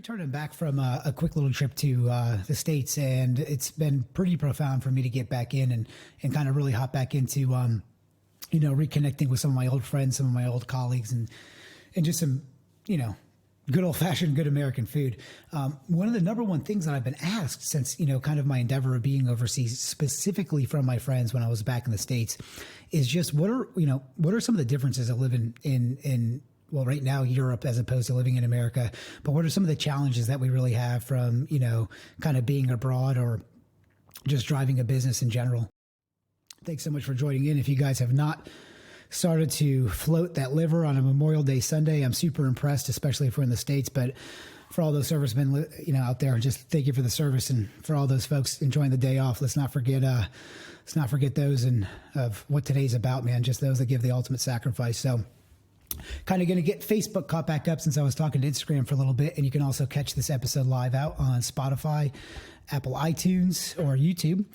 returning back from a quick little trip to the States, and it's been pretty profound for me to get back in and kind of really hop back into, reconnecting with some of my old friends, some of my old colleagues, and just some, good old-fashioned, good American food. One of the number one things that I've been asked since, kind of my endeavor of being overseas, specifically from my friends when I was back in the States, is just what are some of the differences of living in well, right now, Europe as opposed to living in America, but what are some of the challenges that we really have from, kind of being abroad or just driving a business in general? Thanks so much for joining in. If you guys have not started to float that liver on a Memorial Day Sunday, I'm super impressed, especially if we're in the States, but for all those servicemen, out there, just thank you for the service. And for all those folks enjoying the day off, let's not forget those of what today's about, man, just those that give the ultimate sacrifice. So kind of going to get Facebook caught back up since I was talking to Instagram for a little bit. And you can also catch this episode live out on Spotify, Apple iTunes, or YouTube.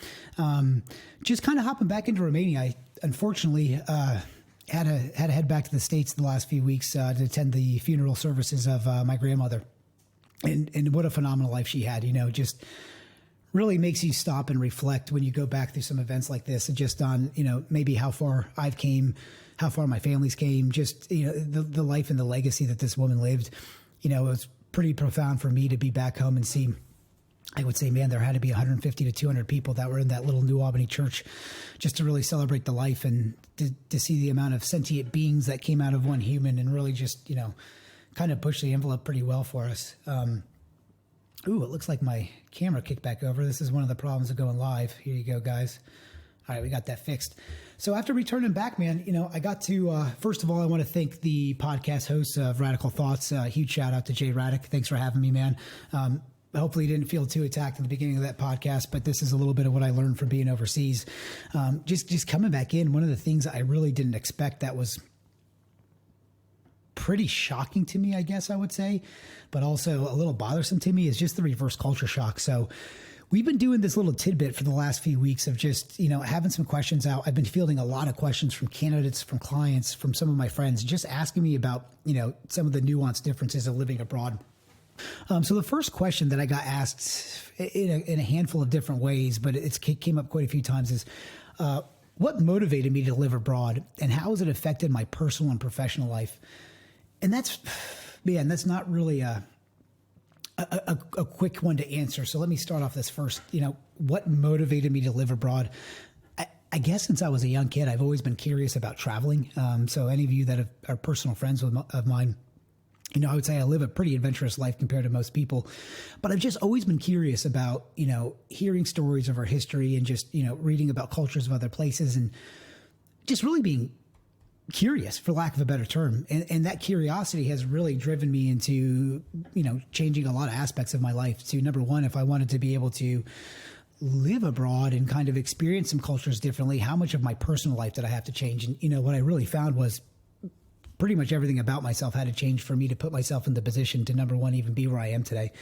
Just kind of hopping back into Romania. I unfortunately had to head back to the States the last few weeks to attend the funeral services of my grandmother. And what a phenomenal life she had, just really makes you stop and reflect when you go back through some events like this, and just on, maybe how far I've came, how far my family's came, just, the life and the legacy that this woman lived. It was pretty profound for me to be back home and see, I would say, man, there had to be 150 to 200 people that were in that little New Albany church just to really celebrate the life and to see the amount of sentient beings that came out of one human and really just, kind of push the envelope pretty well for us. It looks like my camera kicked back over. This is one of the problems of going live. Here you go, guys. All right, we got that fixed. So after returning back, man, I got to, first of all, I want to thank the podcast hosts of Radical Thoughts. Huge shout out to Jay Raddick. Thanks for having me, man. Hopefully you didn't feel too attacked at the beginning of that podcast, but this is a little bit of what I learned from being overseas. Just coming back in, one of the things I really didn't expect that was pretty shocking to me, I guess I would say, but also a little bothersome to me, is just the reverse culture shock. So we've been doing this little tidbit for the last few weeks of just, having some questions out. I've been fielding a lot of questions from candidates, from clients, from some of my friends, just asking me about, some of the nuanced differences of living abroad. So the first question that I got asked in a handful of different ways, but it came up quite a few times, is what motivated me to live abroad, and how has it affected my personal and professional life? And that's not really a quick one to answer. So let me start off this first. What motivated me to live abroad? I guess since I was a young kid, I've always been curious about traveling. So any of you that are personal friends of mine, I would say I live a pretty adventurous life compared to most people, but I've just always been curious about, hearing stories of our history and just, reading about cultures of other places and just really being curious, for lack of a better term. And that curiosity has really driven me into, changing a lot of aspects of my life to, number one, if I wanted to be able to live abroad and kind of experience some cultures differently, how much of my personal life did I have to change? And, what I really found was pretty much everything about myself had to change for me to put myself in the position to, number one, even be where I am today.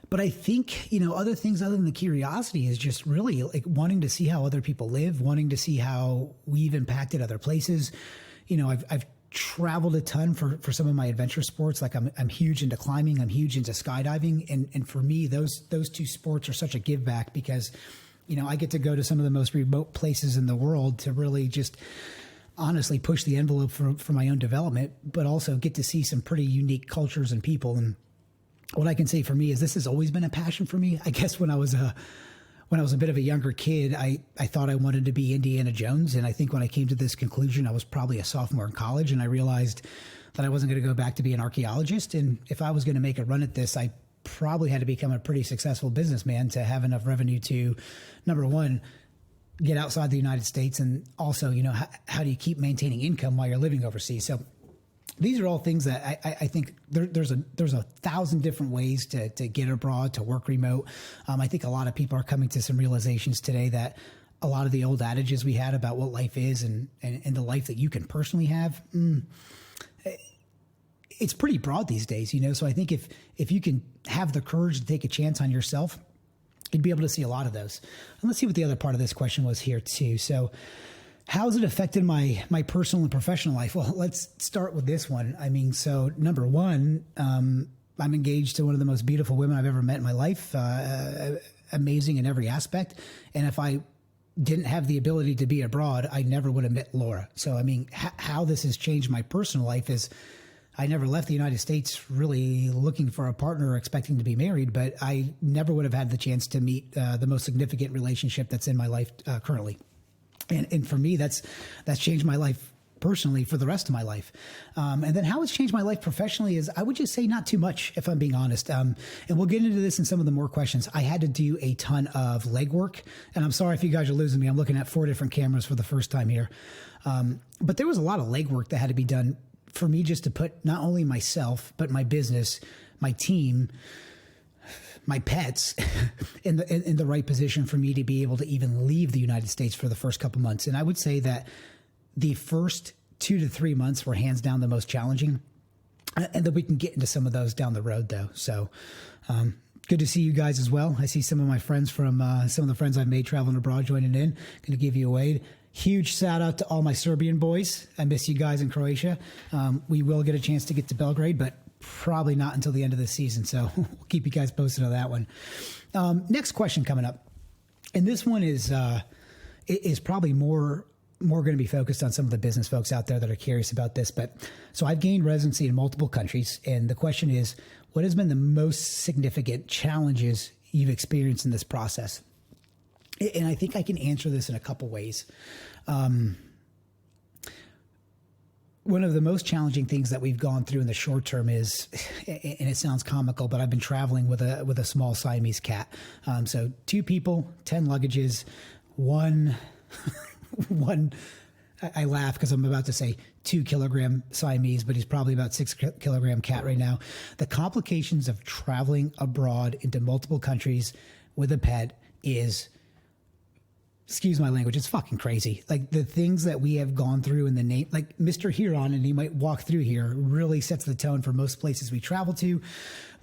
But I think, other things other than the curiosity is just really like wanting to see how other people live, wanting to see how we've impacted other places. I've traveled a ton for some of my adventure sports. Like I'm huge into climbing. I'm huge into skydiving. And for me, those two sports are such a give back because, I get to go to some of the most remote places in the world to really just honestly push the envelope for my own development, but also get to see some pretty unique cultures and people. And what I can say for me is this has always been a passion for me. I guess when I was a bit of a younger kid, I thought I wanted to be Indiana Jones. And I think when I came to this conclusion, I was probably a sophomore in college, and I realized that I wasn't going to go back to be an archaeologist. And if I was going to make a run at this, I probably had to become a pretty successful businessman to have enough revenue to, number one, get outside the United States. And also, how do you keep maintaining income while you're living overseas? So these are all things that I think there's a 1,000 different ways to get abroad, to work remote. I think a lot of people are coming to some realizations today that a lot of the old adages we had about what life is and the life that you can personally have, it's pretty broad these days, So I think if you can have the courage to take a chance on yourself, you'd be able to see a lot of those. And let's see what the other part of this question was here too. So How has it affected my personal and professional life? Well, let's start with this one. I mean, so number one, I'm engaged to one of the most beautiful women I've ever met in my life. Amazing in every aspect. And if I didn't have the ability to be abroad, I never would have met Laura. So, I mean, how this has changed my personal life is I never left the United States really looking for a partner or expecting to be married, but I never would have had the chance to meet the most significant relationship that's in my life currently. And for me, that's changed my life personally for the rest of my life. And then how it's changed my life professionally is, I would just say not too much, if I'm being honest. And we'll get into this in some of the more questions. I had to do a ton of legwork, and I'm sorry if you guys are losing me. I'm looking at 4 different cameras for the first time here. But there was a lot of legwork that had to be done for me just to put not only myself, but my business, my team, my pets in the right position for me to be able to even leave the United States for the first couple months. And I would say that the first 2 to 3 months were hands down the most challenging. And then we can get into some of those down the road, though. So good to see you guys as well. I see some of my friends from some of the friends I've made traveling abroad joining in. Going to give you a wave. Huge shout out to all my Serbian boys. I miss you guys in Croatia. We will get a chance to get to Belgrade, but probably not until the end of the season. So we'll keep you guys posted on that one. Next question coming up. And this one is probably more going to be focused on some of the business folks out there that are curious about this. But so I've gained residency in multiple countries. And the question is, what has been the most significant challenges you've experienced in this process? And I think I can answer this in a couple ways. One of the most challenging things that we've gone through in the short term is, and it sounds comical, but I've been traveling with a small Siamese cat. So 2 people, 10 luggages, one, I laugh because I'm about to say 2 kilogram Siamese, but he's probably about 6 kilogram cat right now. The complications of traveling abroad into multiple countries with a pet is, excuse my language, it's fucking crazy. Like the things that we have gone through in the name, like Mr. Huron, and he might walk through here, really sets the tone for most places we travel to.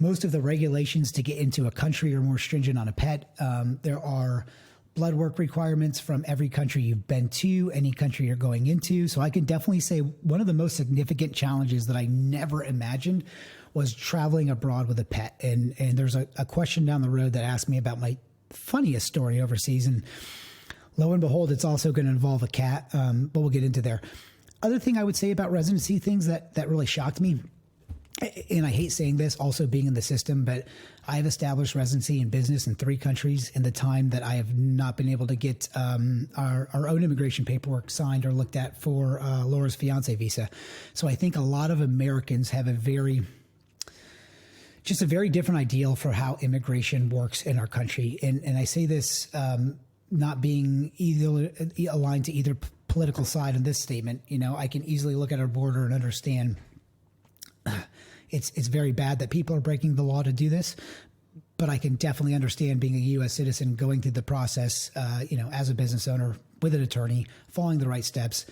Most of the regulations to get into a country are more stringent on a pet. There are blood work requirements from every country you've been to, any country you're going into. So I can definitely say one of the most significant challenges that I never imagined was traveling abroad with a pet. And there's a question down the road that asked me about my funniest story overseas. And lo and behold, it's also going to involve a cat, but we'll get into there. Other thing I would say about residency, things that really shocked me, and I hate saying this, also being in the system, but I've established residency in business in 3 countries in the time that I have not been able to get our own immigration paperwork signed or looked at for Laura's fiance visa. So I think a lot of Americans have a very different ideal for how immigration works in our country. And I say this not being either aligned to either political side in this statement. You know, I can easily look at our border and understand it's very bad that people are breaking the law to do this, but I can definitely understand being a U.S. citizen, going through the process, as a business owner with an attorney, following the right steps,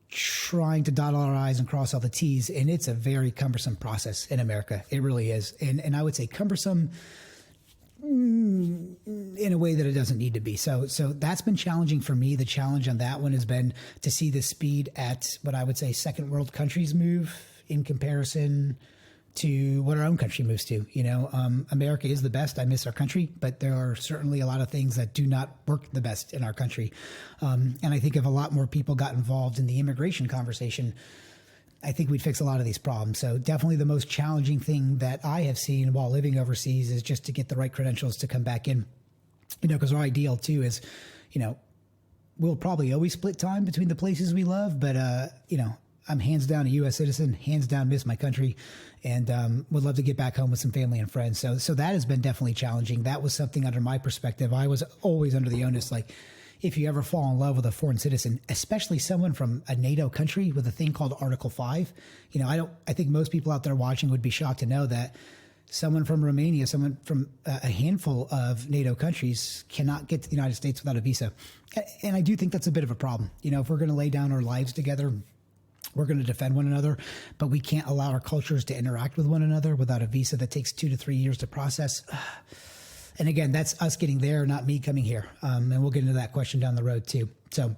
trying to dot all our I's and cross all the T's. And it's a very cumbersome process in America. It really is. And I would say cumbersome in a way that it doesn't need to be. So that's been challenging for me. The challenge on that one has been to see the speed at what I would say second world countries move in comparison to what our own country moves to. America is the best. I miss our country, but there are certainly a lot of things that do not work the best in our country. And I think if a lot more people got involved in the immigration conversation, I think we'd fix a lot of these problems. So definitely the most challenging thing that I have seen while living overseas is just to get the right credentials to come back in, because our ideal too is, we'll probably always split time between the places we love, but, I'm hands down a U.S. citizen, hands down miss my country, and would love to get back home with some family and friends. So that has been definitely challenging. That was something under my perspective. I was always under the onus, like, if you ever fall in love with a foreign citizen, especially someone from a NATO country with a thing called Article 5, I think most people out there watching would be shocked to know that someone from Romania, someone from a handful of NATO countries cannot get to the United States without a visa. And I do think that's a bit of a problem. If we're going to lay down our lives together, we're going to defend one another, but we can't allow our cultures to interact with one another without a visa that takes 2 to 3 years to process. And again, that's us getting there, not me coming here. And we'll get into that question down the road too. So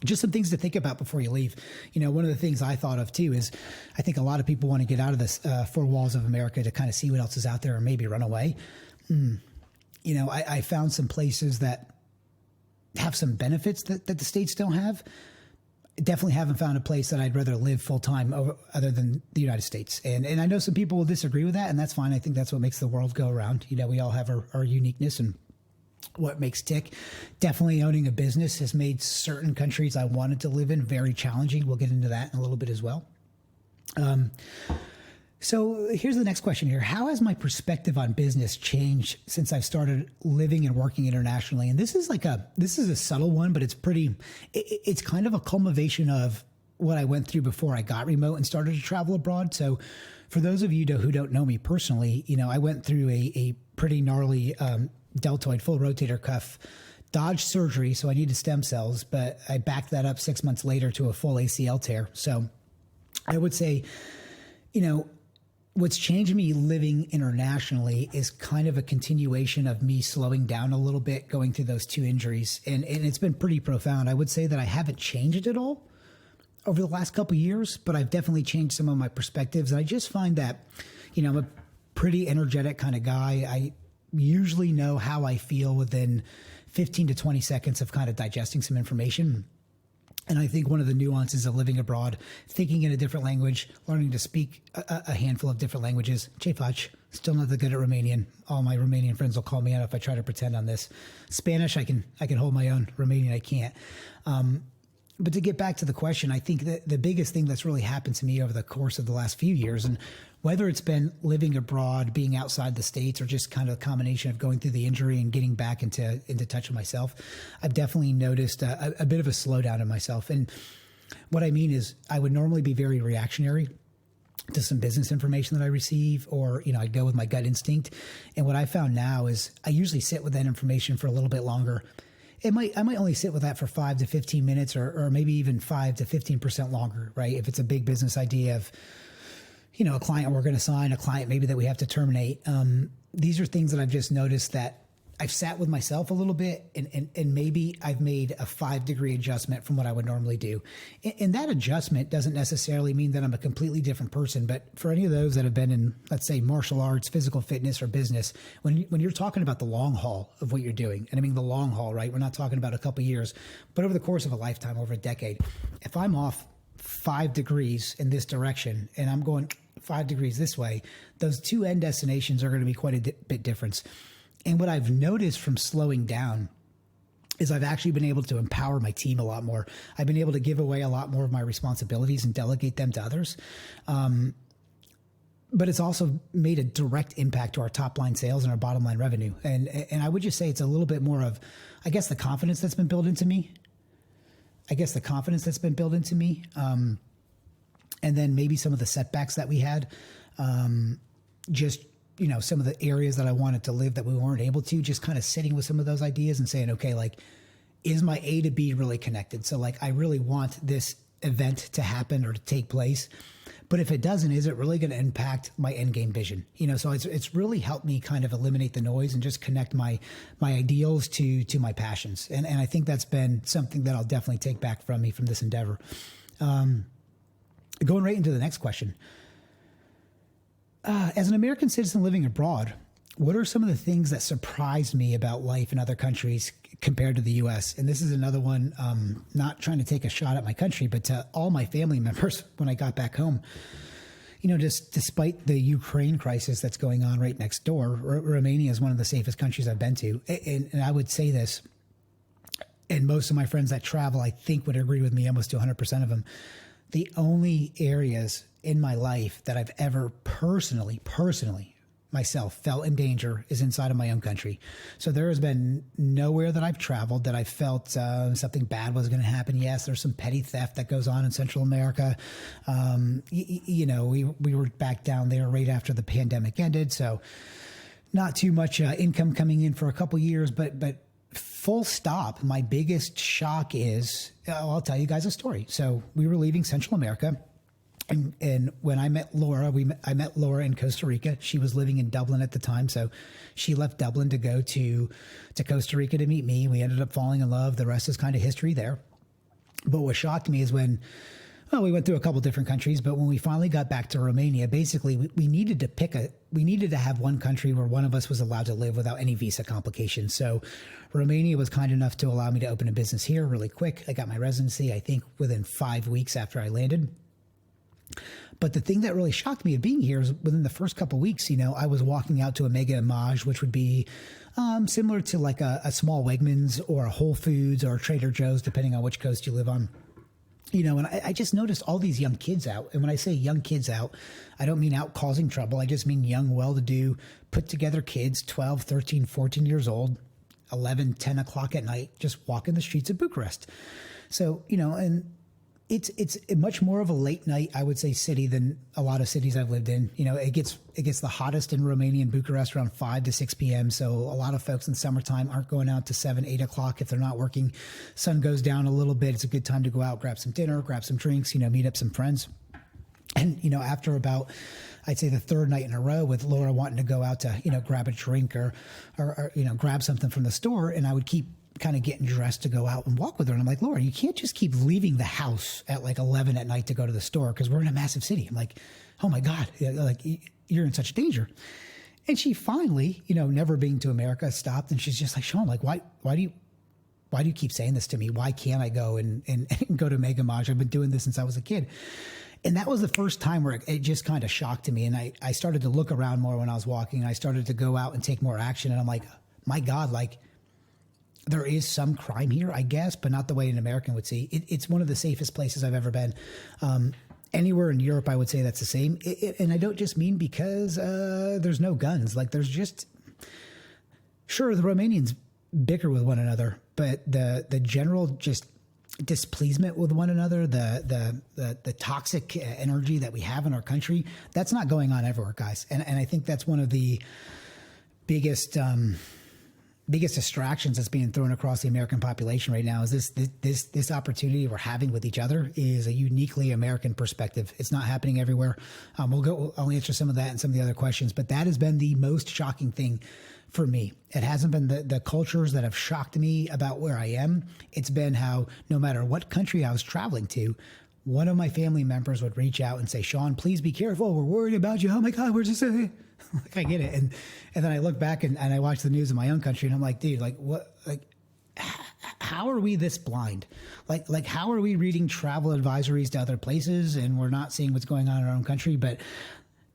just some things to think about before you leave. One of the things I thought of too is I think a lot of people want to get out of this four walls of America to kind of see what else is out there or maybe run away. I found some places that have some benefits that the States don't have. Definitely haven't found a place that I'd rather live full time other than the United States. And I know some people will disagree with that, and that's fine. I think that's what makes the world go around. We all have our uniqueness and what makes tick. Definitely owning a business has made certain countries I wanted to live in very challenging. We'll get into that in a little bit as well. So here's the next question here. How has my perspective on business changed since I've started living and working internationally? And this is a subtle one, but it's kind of a culmination of what I went through before I got remote and started to travel abroad. So for those of you who don't know me personally, I went through a pretty gnarly deltoid full rotator cuff dodge surgery. So I needed stem cells, but I backed that up 6 months later to a full ACL tear. So I would say, what's changed me living internationally is kind of a continuation of me slowing down a little bit, going through those two injuries. And it's been pretty profound. I would say that I haven't changed at all over the last couple of years, but I've definitely changed some of my perspectives. And I just find that, I'm a pretty energetic kind of guy. I usually know how I feel within 15 to 20 seconds of kind of digesting some information. And I think one of the nuances of living abroad, thinking in a different language, learning to speak a handful of different languages. Cefaj, still not that good at Romanian. All my Romanian friends will call me out if I try to pretend on this. Spanish, I can hold my own. Romanian, I can't. But to get back to the question, I think that the biggest thing that's really happened to me over the course of the last few years, and whether it's been living abroad, being outside the States, or just kind of a combination of going through the injury and getting back into touch with myself, I've definitely noticed a bit of a slowdown in myself. And what I mean is I would normally be very reactionary to some business information that I receive, or, I'd go with my gut instinct. And what I found now is I usually sit with that information for a little bit longer. I might only sit with that for 5 to 15 minutes or maybe even 5 to 15% longer, right? If it's a big business idea of, a client we're going to sign, a client maybe that we have to terminate. These are things that I've just noticed that I've sat with myself a little bit and maybe I've made a 5-degree adjustment from what I would normally do. And that adjustment doesn't necessarily mean that I'm a completely different person, but for any of those that have been in, let's say, martial arts, physical fitness, or business, when you're talking about the long haul of what you're doing, and I mean the long haul, right? We're not talking about a couple of years, but over the course of a lifetime, over a decade, if I'm off 5 degrees in this direction and I'm going 5 degrees this way, those two end destinations are going to be quite a bit different. And what I've noticed from slowing down is I've actually been able to empower my team a lot more. I've been able to give away a lot more of my responsibilities and delegate them to others. But it's also made a direct impact to our top line sales and our bottom line revenue. And I would just say it's a little bit more of, I guess, the confidence that's been built into me. And then maybe some of the setbacks that we had, some of the areas that I wanted to live that we weren't able to, just kind of sitting with some of those ideas and saying, okay, is my A to B really connected? So I really want this event to happen or to take place, but if it doesn't, is it really going to impact my end game vision? So it's really helped me kind of eliminate the noise and just connect my ideals to my passions. And I think that's been something that I'll definitely take back from me from this endeavor. Going right into the next question. As an American citizen living abroad, what are some of the things that surprised me about life in other countries compared to the U.S.? And this is another one, not trying to take a shot at my country, but to all my family members when I got back home. Just despite the Ukraine crisis that's going on right next door, Romania is one of the safest countries I've been to. And I would say this, and most of my friends that travel, I think, would agree with me, almost to 100% of them. The only areas in my life that I've ever personally myself felt in danger is inside of my own country. So there has been nowhere that I've traveled that I felt something bad was going to happen. Yes, there's some petty theft that goes on in Central America. We were back down there right after the pandemic ended, so not too much income coming in for a couple years, but full stop. My biggest shock is, I'll tell you guys a story. So we were leaving Central America. And when I met Laura, I met Laura in Costa Rica. She was living in Dublin at the time. So she left Dublin to go to Costa Rica to meet me. We ended up falling in love. The rest is kind of history there. But what shocked me is when, well, we went through a couple different countries, but when we finally got back to Romania, basically we needed to have one country where one of us was allowed to live without any visa complications. So Romania was kind enough to allow me to open a business here really quick. I got my residency, I think, within 5 weeks after I landed. But the thing that really shocked me of being here is within the first couple of weeks, I was walking out to a Mega Image, which would be similar to like a small Wegmans or a Whole Foods or a Trader Joe's, depending on which coast you live on. And I just noticed all these young kids out. And when I say young kids out, I don't mean out causing trouble. I just mean young, well-to-do, put-together kids, 12, 13, 14 years old, 11, 10 o'clock at night, just walking the streets of Bucharest. So, and it's much more of a late night, I would say, city than a lot of cities I've lived in. It gets the hottest in Romania and Bucharest around 5 to 6 p.m. So a lot of folks in summertime aren't going out to 7, 8 o'clock if they're not working. Sun goes down a little bit. It's a good time to go out, grab some dinner, grab some drinks, meet up some friends. And, after about, I'd say the third night in a row with Laura wanting to go out to, grab a drink or grab something from the store, and I would keep kind of getting dressed to go out and walk with her. And I'm like, Laura, you can't just keep leaving the house at like 11 at night to go to the store because we're in a massive city. I'm like, oh my God, like you're in such danger. And she finally, never being to America, stopped, and she's just like, Shaun, like, why do you keep saying this to me? Why can't I go and go to Mega Maj? I've been doing this since I was a kid. And that was the first time where it just kind of shocked me. And I started to look around more when I was walking. I started to go out and take more action. And I'm like, my God, like, there is some crime here, I guess, but not the way an American would see. It's one of the safest places I've ever been. Anywhere in Europe, I would say that's the same. And I don't just mean because there's no guns. Like, there's just... Sure, the Romanians bicker with one another, but the general just displeasement with one another, the toxic energy that we have in our country, that's not going on everywhere, guys. And I think that's one of the biggest distractions that's being thrown across the American population right now is this opportunity we're having with each other is a uniquely American perspective. It's not happening everywhere. I'll answer some of that and some of the other questions, but that has been the most shocking thing for me. It hasn't been the cultures that have shocked me about where I am. It's been how no matter what country I was traveling to, one of my family members would reach out and say, Shaun, please be careful. We're worried about you. Oh my God, we're just... Like, I get it. And then I look back and I watch the news in my own country and I'm like, dude, like what, like, how are we this blind? Like how are we reading travel advisories to other places and we're not seeing what's going on in our own country? But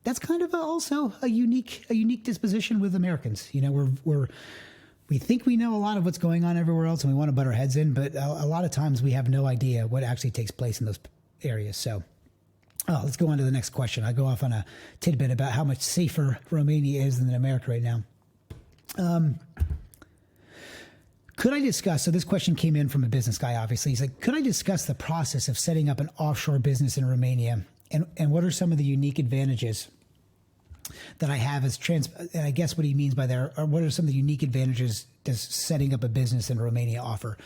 that's kind of also a unique disposition with Americans. We think we know a lot of what's going on everywhere else and we want to butt our heads in, but a lot of times we have no idea what actually takes place in those areas. So let's go on to the next question. I go off on a tidbit about how much safer Romania is than America right now. Could I discuss, so this question came in from a business guy, obviously. He's like, could I discuss the process of setting up an offshore business in Romania? And what are some of the unique advantages that I have and I guess what he means by there, or what are some of the unique advantages does setting up a business in Romania offer?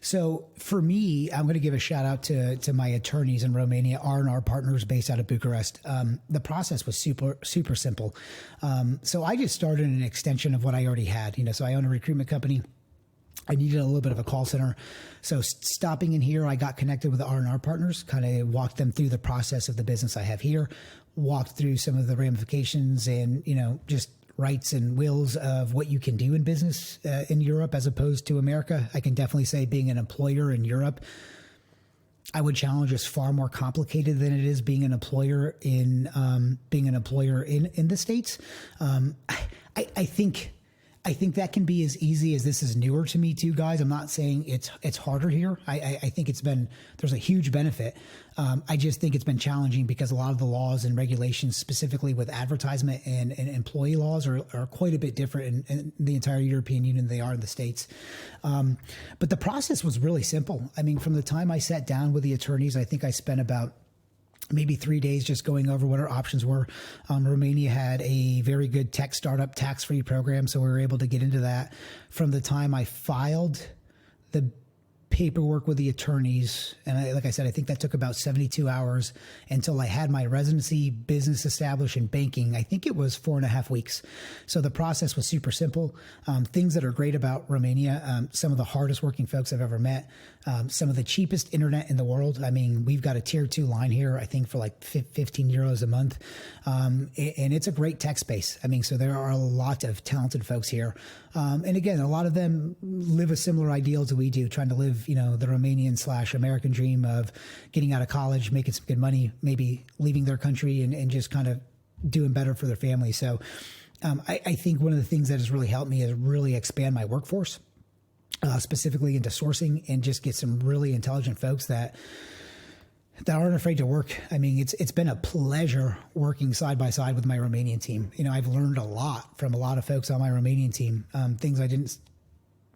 So for me, I'm going to give a shout out to my attorneys in Romania, R&R partners based out of Bucharest. The process was super simple. So I just started an extension of what I already had. So I own a recruitment company. I needed a little bit of a call center. So stopping in here, I got connected with the R&R partners, kind of walked them through the process of the business I have here, walked through some of the ramifications and, just rights and wills of what you can do in business in Europe as opposed to America. I can definitely say being an employer in Europe, I would challenge is far more complicated than it is being an employer in the States. I think that can be as easy as this is newer to me too, guys. I'm not saying it's harder here. I think there's a huge benefit. I just think it's been challenging because a lot of the laws and regulations, specifically with advertisement and employee laws, are quite a bit different in the entire European Union than they are in the States. But the process was really simple. I mean, from the time I sat down with the attorneys, I think I spent about maybe 3 days just going over what our options were. Romania had a very good tech startup tax-free program, so we were able to get into that. From the time I filed the paperwork with the attorneys. And like I said, I think that took about 72 hours until I had my residency, business established in banking. I think it was 4.5 weeks. So the process was super simple. Things that are great about Romania, some of the hardest working folks I've ever met, some of the cheapest internet in the world. I mean, we've got a tier 2 line here, I think for like 15 euros a month. And it's a great tech space. I mean, so there are a lot of talented folks here. And again, a lot of them live a similar ideal to we do, trying to live, the Romanian/American dream of getting out of college, making some good money, maybe leaving their country and just kind of doing better for their family. So I think one of the things that has really helped me is really expand my workforce, specifically into sourcing, and just get some really intelligent folks that aren't afraid to work. I mean, it's been a pleasure working side by side with my Romanian team. I've learned a lot from a lot of folks on my Romanian team, things I didn't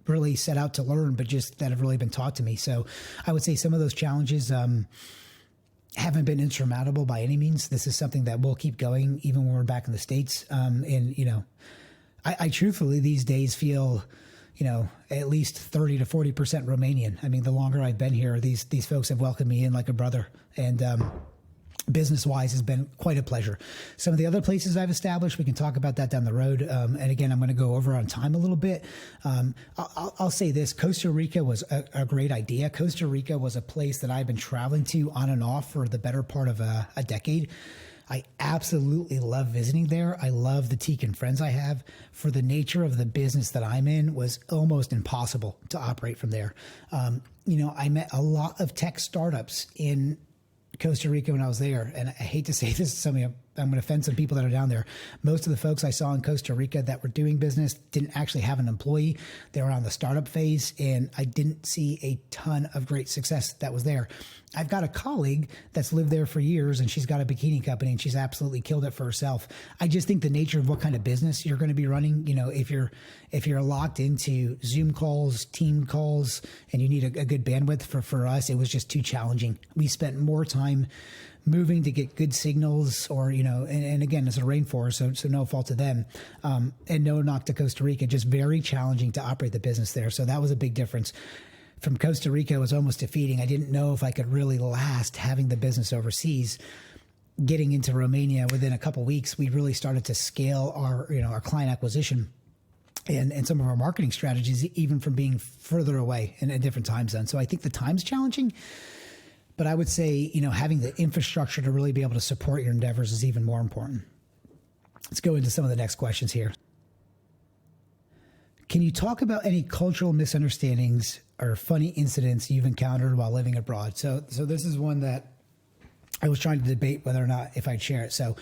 really set out to learn, but just that have really been taught to me. So I would say some of those challenges haven't been insurmountable by any means. This is something that will keep going even when we're back in the States. I truthfully these days feel, at least 30 to 40% Romanian. I mean, the longer I've been here, these folks have welcomed me in like a brother, and business-wise has been quite a pleasure. Some of the other places I've established, we can talk about that down the road. And again, I'm going to go over on time a little bit. I'll say this: Costa Rica was a great idea. Costa Rica was a place that I've been traveling to on and off for the better part of a decade. I absolutely love visiting there. I love the Teak and friends I have. For the nature of the business that I'm in, was almost impossible to operate from there. I met a lot of tech startups in Costa Rica when I was there. And I hate to say this to somebody, I'm going to offend some people that are down there. Most of the folks I saw in Costa Rica that were doing business didn't actually have an employee. They were on the startup phase, and I didn't see a ton of great success that was there. I've got a colleague that's lived there for years, and she's got a bikini company, and she's absolutely killed it for herself. I just think the nature of what kind of business you're going to be running, if you're locked into Zoom calls, team calls, and you need a good bandwidth, for us, it was just too challenging. We spent more time moving to get good signals, or, and again, it's a rainforest, so no fault to them. And no knock to Costa Rica, just very challenging to operate the business there. So that was a big difference. From Costa Rica, it was almost defeating. I didn't know if I could really last having the business overseas. Getting into Romania, within a couple of weeks, we really started to scale our client acquisition and some of our marketing strategies, even from being further away in a different time zone. So I think the time's challenging. But I would say, having the infrastructure to really be able to support your endeavors is even more important. Let's go into some of the next questions here. Can you talk about any cultural misunderstandings or funny incidents you've encountered while living abroad? So this is one that I was trying to debate whether or not if I'd share it. So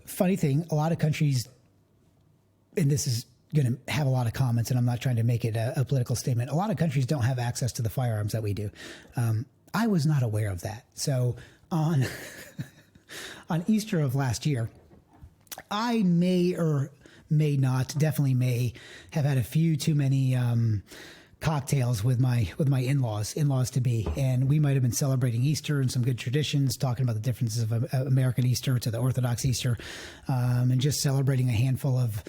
funny thing, a lot of countries, and this is going to have a lot of comments, and I'm not trying to make it a political statement. A lot of countries don't have access to the firearms that we do. I was not aware of that. So on Easter of last year, I may or may not, definitely may have had a few too many cocktails with my in-laws to be, and we might have been celebrating Easter and some good traditions, talking about the differences of American Easter to the Orthodox Easter, and just celebrating a handful of,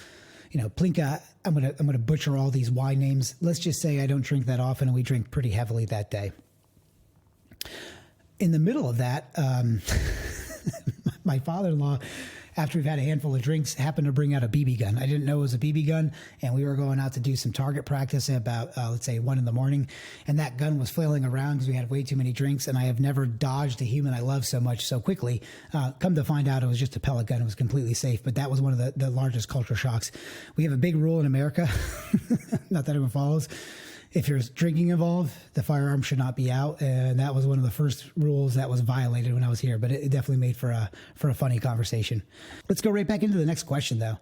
Plinka. I'm gonna butcher all these wine names. Let's just say I don't drink that often, and we drink pretty heavily that day. In the middle of that, my father-in-law, after we've had a handful of drinks, happened to bring out a BB gun. I didn't know it was a BB gun, and we were going out to do some target practice at about, let's say, 1 a.m, and that gun was flailing around because we had way too many drinks, and I have never dodged a human I love so much so quickly. Come to find out, it was just a pellet gun. It was completely safe, but that was one of the largest culture shocks. We have a big rule in America, not that anyone follows. If there's drinking involved, the firearm should not be out, and that was one of the first rules that was violated when I was here. But it definitely made for a funny conversation. Let's go right back into the next question, though.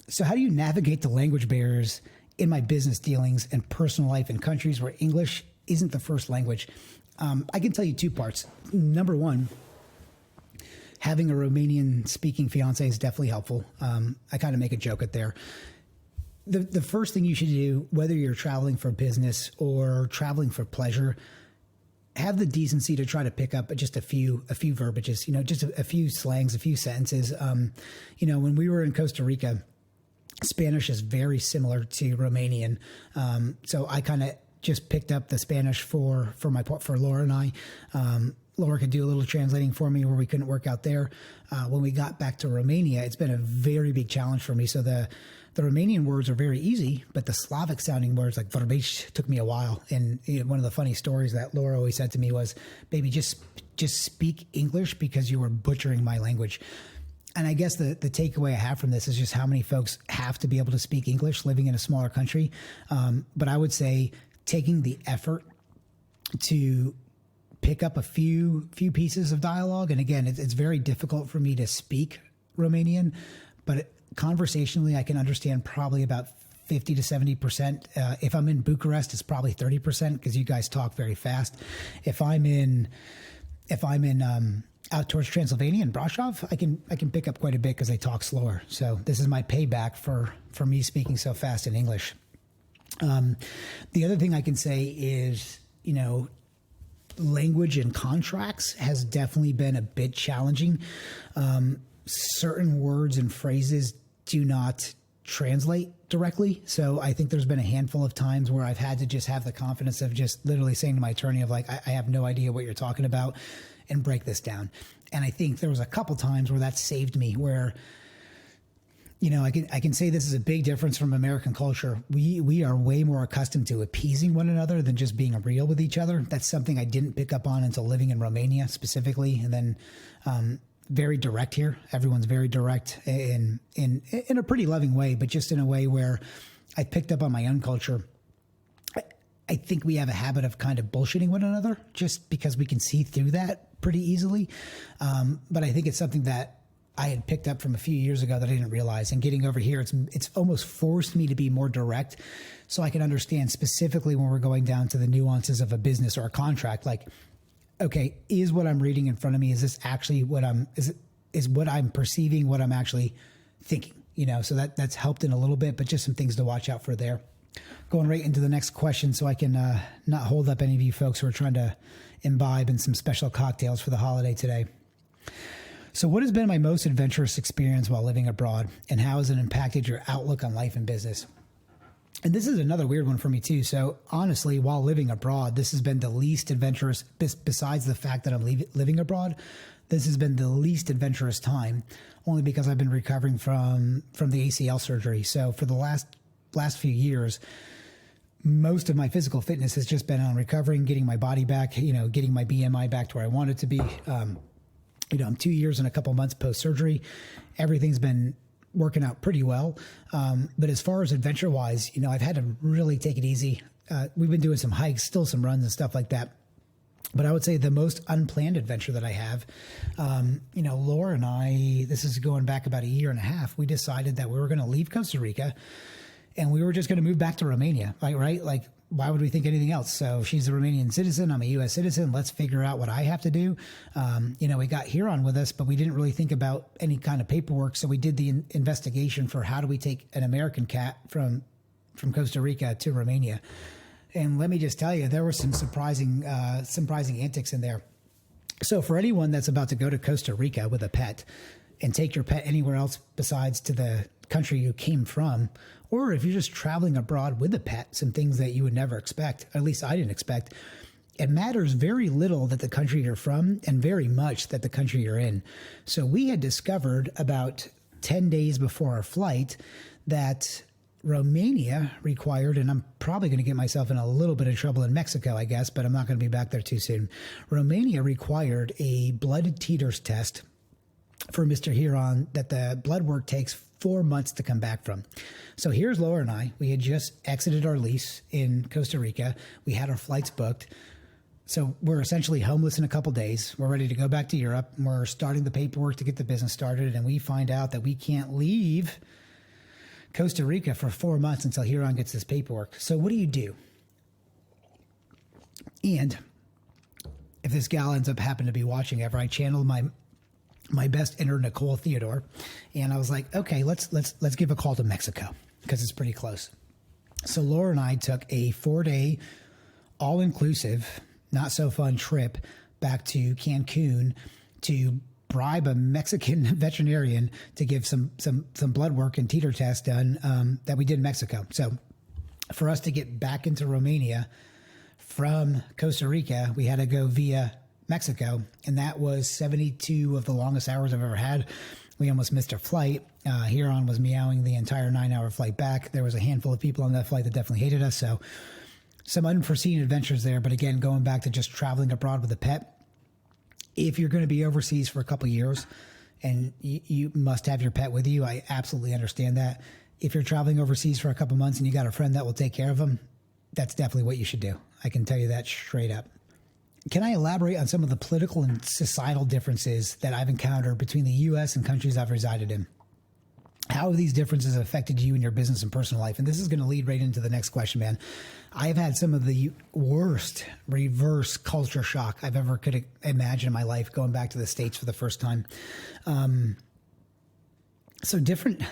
So, how do you navigate the language barriers in my business dealings and personal life in countries where English isn't the first language? I can tell you 2 parts. Number one, having a Romanian-speaking fiance is definitely helpful. I kind of make a joke at there. The first thing you should do, whether you're traveling for business or traveling for pleasure, have the decency to try to pick up just a few verbiages, just a few slangs, a few sentences. When we were in Costa Rica, Spanish is very similar to Romanian. So I kind of just picked up the Spanish for Laura and I. Laura could do a little translating for me where we couldn't work out there. When we got back to Romania, it's been a very big challenge for me. So the Romanian words are very easy, but the Slavic sounding words like vorbești took me a while. And one of the funny stories that Laura always said to me was, baby, just speak English because you are butchering my language. And I guess the takeaway I have from this is just how many folks have to be able to speak English living in a smaller country. But I would say taking the effort to pick up a few pieces of dialogue. And again, it's very difficult for me to speak Romanian, but conversationally, I can understand probably about 50 to 70%. If I'm in Bucharest, it's probably 30% because you guys talk very fast. If I'm in out towards Transylvania and Brasov, I can pick up quite a bit because they talk slower. So this is my payback for me speaking so fast in English. The other thing I can say is, language and contracts has definitely been a bit challenging. Certain words and phrases do not translate directly. So I think there's been a handful of times where I've had to just have the confidence of just literally saying to my attorney of like, I have no idea what you're talking about and break this down. And I think there was a couple times where that saved me where, I can say this is a big difference from American culture. We are way more accustomed to appeasing one another than just being real with each other. That's something I didn't pick up on until living in Romania specifically. And then, very direct here. Everyone's very direct in a pretty loving way, but just in a way where I picked up on my own culture. I think we have a habit of kind of bullshitting one another just because we can see through that pretty easily. But I think it's something that I had picked up from a few years ago that I didn't realize. And getting over here, it's almost forced me to be more direct so I can understand specifically when we're going down to the nuances of a business or a contract, like, okay, is what I'm reading in front of me, is this actually is what I'm perceiving, what I'm actually thinking, so that's helped in a little bit, but just some things to watch out for there. Going right into the next question so I can not hold up any of you folks who are trying to imbibe in some special cocktails for the holiday today. So what has been my most adventurous experience while living abroad, and how has it impacted your outlook on life and business? And this is another weird one for me too. So honestly, while living abroad, this has been the least adventurous, besides the fact that I'm living abroad, this has been the least adventurous time, only because I've been recovering from the ACL surgery. So for the last few years, most of my physical fitness has just been on recovering, getting my body back, getting my BMI back to where I want it to be. I'm 2 years and a couple months post-surgery. Everything's been working out pretty well. But as far as adventure wise, I've had to really take it easy. We've been doing some hikes, still some runs and stuff like that. But I would say the most unplanned adventure that I have, Laura and I, this is going back about a year and a half, we decided that we were going to leave Costa Rica and we were just going to move back to Romania, right? Like, why would we think anything else? So she's a Romanian citizen. I'm a U.S. citizen. Let's figure out what I have to do. We got Huron with us, but we didn't really think about any kind of paperwork. So we did the investigation for how do we take an American cat from Costa Rica to Romania. And let me just tell you, there were some surprising antics in there. So for anyone that's about to go to Costa Rica with a pet and take your pet anywhere else besides to the country you came from, or if you're just traveling abroad with a pet, some things that you would never expect, at least I didn't expect, it matters very little that the country you're from and very much that the country you're in. So we had discovered about 10 days before our flight that Romania required, and I'm probably going to get myself in a little bit of trouble in Mexico, I guess, but I'm not going to be back there too soon. Romania required a blood titers test for Mr. Huron that the blood work takes 4 months to come back from. So here's Laura and I. We had just exited our lease in Costa Rica. We had our flights booked. So we're essentially homeless in a couple days. We're ready to go back to Europe. We're starting the paperwork to get the business started. And we find out that we can't leave Costa Rica for 4 months until Huron gets this paperwork. So what do? And if this gal ends up happening to be watching ever, I channeled my best inner Nicole Theodore, and I was like, okay, let's give a call to Mexico because it's pretty close. So Laura and I took a 4-day all-inclusive, not so fun trip back to Cancun to bribe a Mexican veterinarian to give some blood work and titer tests done that we did in Mexico. So For us to get back into Romania from Costa Rica, we had to go via Mexico, and that was 72 of the longest hours I've ever had. We almost missed our flight. Huron was meowing the entire 9-hour flight back. There was a handful of people on that flight that definitely hated us, so some unforeseen adventures there. But again, going back to just traveling abroad with a pet, if you're going to be overseas for a couple of years and you must have your pet with you, I absolutely understand that. If you're traveling overseas for a couple months and you got a friend that will take care of them, that's definitely what you should do. I can tell you that straight up. Can I elaborate on some of the political and societal differences that I've encountered between the U.S. and countries I've resided in? How have these differences affected you in your business and personal life? And this is going to lead right into the next question, man. I've had some of the worst reverse culture shock I've ever could imagine in my life going back to the States for the first time. So different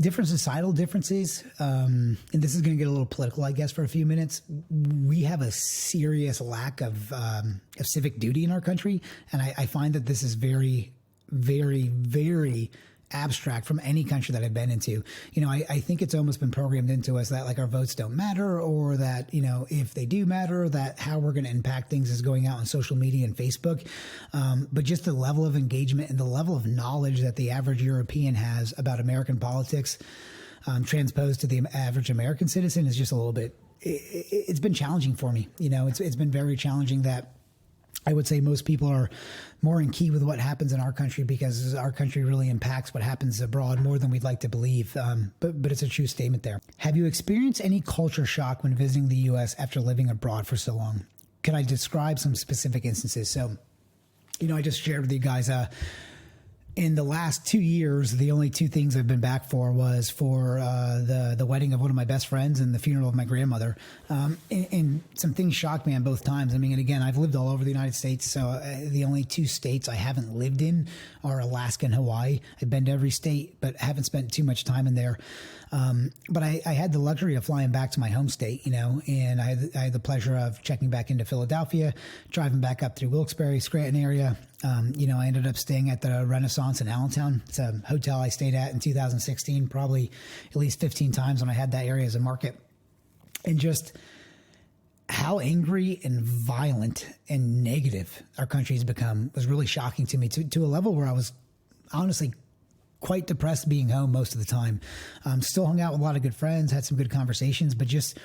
societal differences, and this is going to get a little political, I guess, for a few minutes. We have a serious lack of civic duty in our country, and I find that this is very, very, very abstract from any country that I've been into. You know, I think it's almost been programmed into us that like our votes don't matter, or that, you know, if they do matter, that how we're going to impact things is going out on social media and Facebook. But just the level of engagement and the level of knowledge that the average European has about American politics transposed to the average American citizen is just a little bit, it's been challenging for me. You know, it's been very challenging that I would say most people are more in key with what happens in our country because our country really impacts what happens abroad more than we'd like to believe. But it's a true statement there. Have you experienced any culture shock when visiting the U.S. after living abroad for so long? Could I describe some specific instances? So, you know, I just shared with you guys, in the last 2 years, the only two things I've been back for was for the wedding of one of my best friends and the funeral of my grandmother. And some things shocked me on both times. I mean, and again, I've lived all over the United States, so the only two states I haven't lived in are Alaska and Hawaii. I've been to every state, but haven't spent too much time in there. But I had the luxury of flying back to my home state, you know, and I had the pleasure of checking back into Philadelphia, driving back up through Wilkes-Barre, Scranton area. You know, I ended up staying at the Renaissance in Allentown. It's a hotel I stayed at in 2016, probably at least 15 times when I had that area as a market. And just how angry and violent and negative our country has become was really shocking to me, to a level where I was honestly quite depressed being home most of the time. Still hung out with a lot of good friends, had some good conversations, but just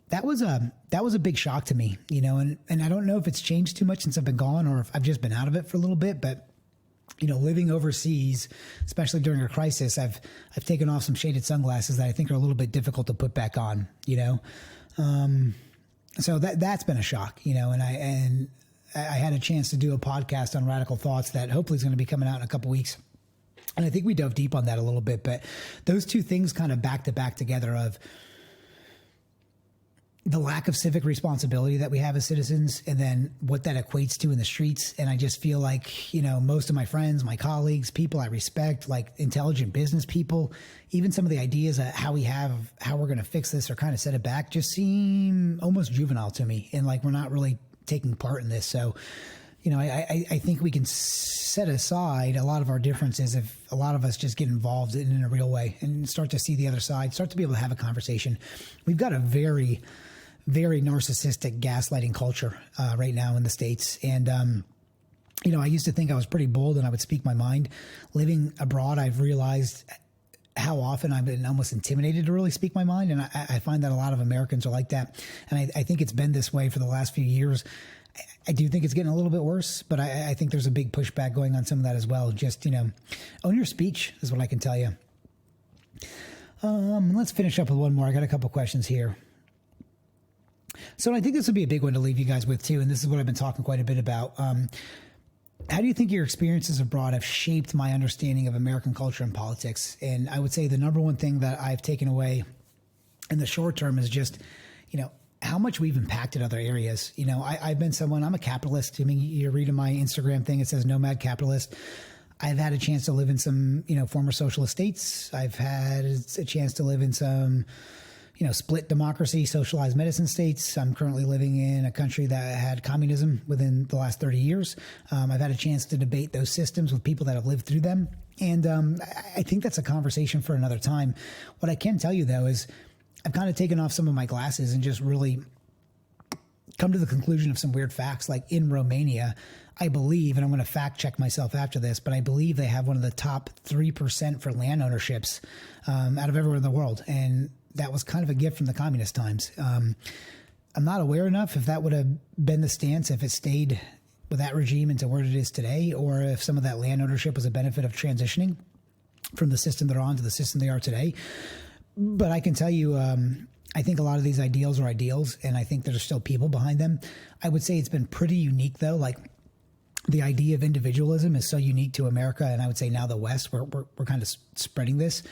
that was a big shock to me, you know, and I don't know if it's changed too much since I've been gone or if I've just been out of it for a little bit, but you know, living overseas, especially during a crisis, I've taken off some shaded sunglasses that I think are a little bit difficult to put back on, you know. So that's been a shock, you know, and I had a chance to do a podcast on radical thoughts that hopefully is going to be coming out in a couple weeks. And I think we dove deep on that a little bit, but those two things kind of back to back together of the lack of civic responsibility that we have as citizens and then what that equates to in the streets. And I just feel like, you know, most of my friends, my colleagues, people I respect, like intelligent business people, even some of the ideas of how we're going to fix this or kind of set it back just seem almost juvenile to me. And like, we're not really taking part in this. So, you know, I think we can set aside a lot of our differences if a lot of us just get involved in a real way and start to see the other side, start to be able to have a conversation. We've got a very, very narcissistic gaslighting culture right now in the States. And, you know, I used to think I was pretty bold and I would speak my mind. Living abroad, I've realized how often I've been almost intimidated to really speak my mind. And I find that a lot of Americans are like that. And I think it's been this way for the last few years. I do think it's getting a little bit worse, but I think there's a big pushback going on some of that as well. Just, you know, own your speech is what I can tell you. Let's finish up with one more. I got a couple questions here. So I think this would be a big one to leave you guys with too. And this is what I've been talking quite a bit about. How do you think your experiences abroad have shaped my understanding of American culture and politics? And I would say the number one thing that I've taken away in the short term is just, you know, how much we've impacted other areas. You know, I've been someone, I'm a capitalist. I mean, you're reading my Instagram thing, it says nomad capitalist. I've had a chance to live in some, you know, former socialist states. I've had a chance to live in some, split democracy, socialized medicine states. I'm currently living in a country that had communism within the last 30 years. I've had a chance to debate those systems with people that have lived through them. And I think that's a conversation for another time. What I can tell you, though, is I've kind of taken off some of my glasses and just really come to the conclusion of some weird facts. Like in Romania, I believe, and I'm going to fact check myself after this, but I believe they have one of the top 3% for land ownerships out of everywhere in the world. And that was kind of a gift from the communist times. I'm not aware enough if that would have been the stance if it stayed with that regime into where it is today, or if some of that land ownership was a benefit of transitioning from the system they're on to the system they are today. But I can tell you, I think a lot of these ideals are ideals, and I think there's still people behind them. I would say it's been pretty unique, though. Like the idea of individualism is so unique to America, and I would say now the West, we're kind of spreading this.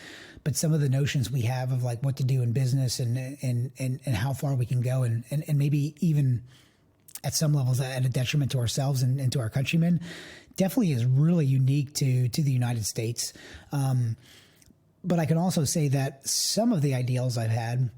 But some of the notions we have of like what to do in business and how far we can go, and maybe even at some levels at a detriment to ourselves and to our countrymen, definitely is really unique to the United States. But I can also say that some of the ideals I've had,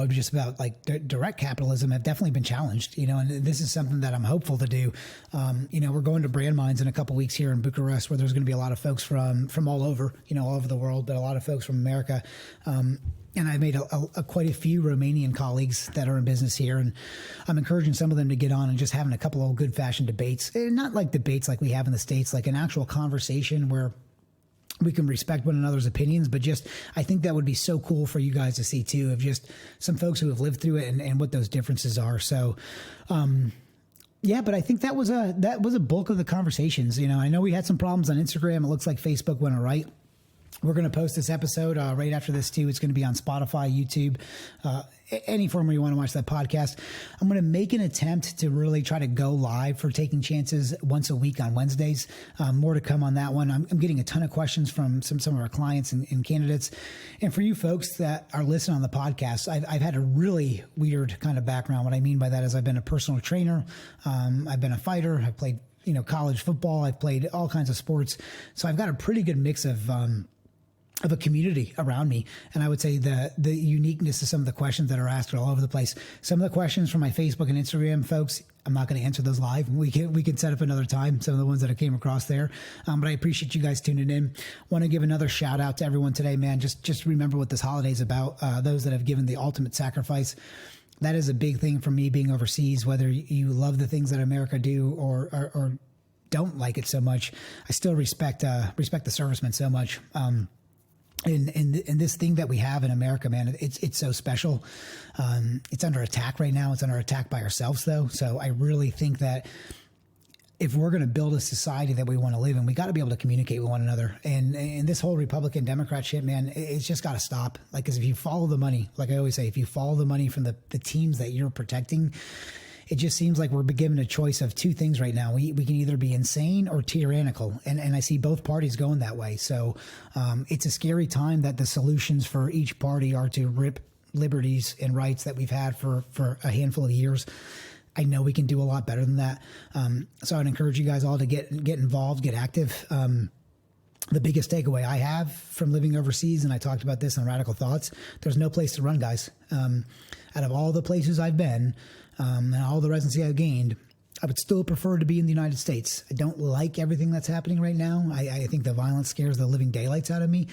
just about like direct capitalism have definitely been challenged, and this is something that I'm hopeful to do. We're going to Brand Minds in a couple weeks here in Bucharest, where there's going to be a lot of folks from all over, all over the world, but a lot of folks from America. And I made quite a few Romanian colleagues that are in business here, and I'm encouraging some of them to get on and just having a couple of good fashioned debates, and not like debates like we have in the States, like an actual conversation where we can respect one another's opinions, but just, I think that would be so cool for you guys to see too, of just some folks who have lived through it and what those differences are. So, but I think that was a bulk of the conversations. I know we had some problems on Instagram. It looks like Facebook went all right. We're going to post this episode right after this too. It's going to be on Spotify, YouTube, any form where you want to watch that podcast. I'm going to make an attempt to really try to go live for Taking Chances once a week on Wednesdays. More to come on that one. I'm getting a ton of questions from some of our clients and candidates. And for you folks that are listening on the podcast, I've had a really weird kind of background. What I mean by that is I've been a personal trainer. I've been a fighter. I've played college football. I've played all kinds of sports. So I've got a pretty good mix of a community around me. And I would say the uniqueness of some of the questions that are asked are all over the place. Some of the questions from my Facebook and Instagram folks, I'm not going to answer those live. We can set up another time, some of the ones that I came across there. But I appreciate you guys tuning in. Want to give another shout out to everyone today, man. Just remember what this holiday is about. Those that have given the ultimate sacrifice. That is a big thing for me being overseas, whether you love the things that America do or don't like it so much. I still respect the servicemen so much. And this thing that we have in America, man, it's so special. It's under attack right now. It's under attack by ourselves, though. So I really think that if we're going to build a society that we want to live in, we got to be able to communicate with one another. And this whole Republican Democrat shit, man, it's just got to stop. Like, because if you follow the money, like I always say, if you follow the money from the teams that you're protecting, it just seems like we're given a choice of two things right now. We can either be insane or tyrannical. And I see both parties going that way. So it's a scary time that the solutions for each party are to rip liberties and rights that we've had for a handful of years. I know we can do a lot better than that. So I'd encourage you guys all to get involved, get active. The biggest takeaway I have from living overseas, and I talked about this on Radical Thoughts, there's no place to run, guys. Out of all the places I've been, and all the residency I've gained, I would still prefer to be in the United States. I don't like everything that's happening right now. I think the violence scares the living daylights out of me.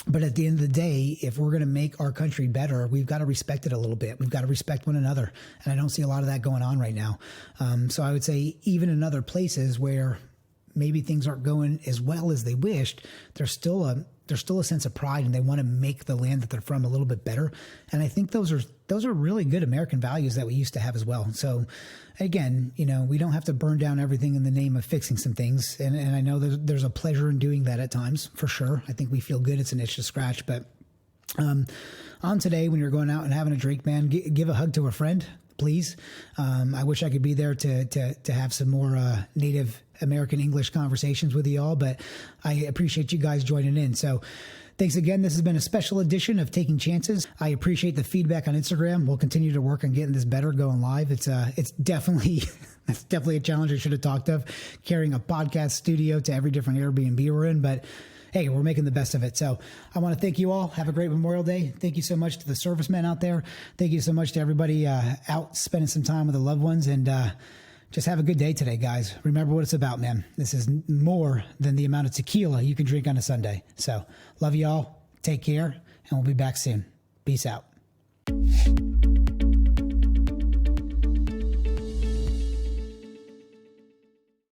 But at the end of the day, if we're going to make our country better, we've got to respect it a little bit. We've got to respect one another. And I don't see a lot of that going on right now. So I would say even in other places where maybe things aren't going as well as they wished, there's still a sense of pride, and they want to make the land that they're from a little bit better. And I think those are really good American values that we used to have as well. So again, we don't have to burn down everything in the name of fixing some things. And I know there's a pleasure in doing that at times, for sure. I think we feel good. It's an itch to scratch. But on today, when you're going out and having a drink, man, give a hug to a friend, please. I wish I could be there to have some more Native American English conversations with you all, but I appreciate you guys joining in. So thanks again. This has been a special edition of Taking Chances. I appreciate the feedback on Instagram. We'll continue to work on getting this better, going live. It's definitely a challenge I should have talked of, carrying a podcast studio to every different Airbnb we're in, but hey, we're making the best of it. So I want to thank you all. Have a great Memorial Day. Thank you so much to the servicemen out there. Thank you so much to everybody out spending some time with the loved ones. And just have a good day today, guys. Remember what it's about, man. This is more than the amount of tequila you can drink on a Sunday. So love you all. Take care. And we'll be back soon. Peace out.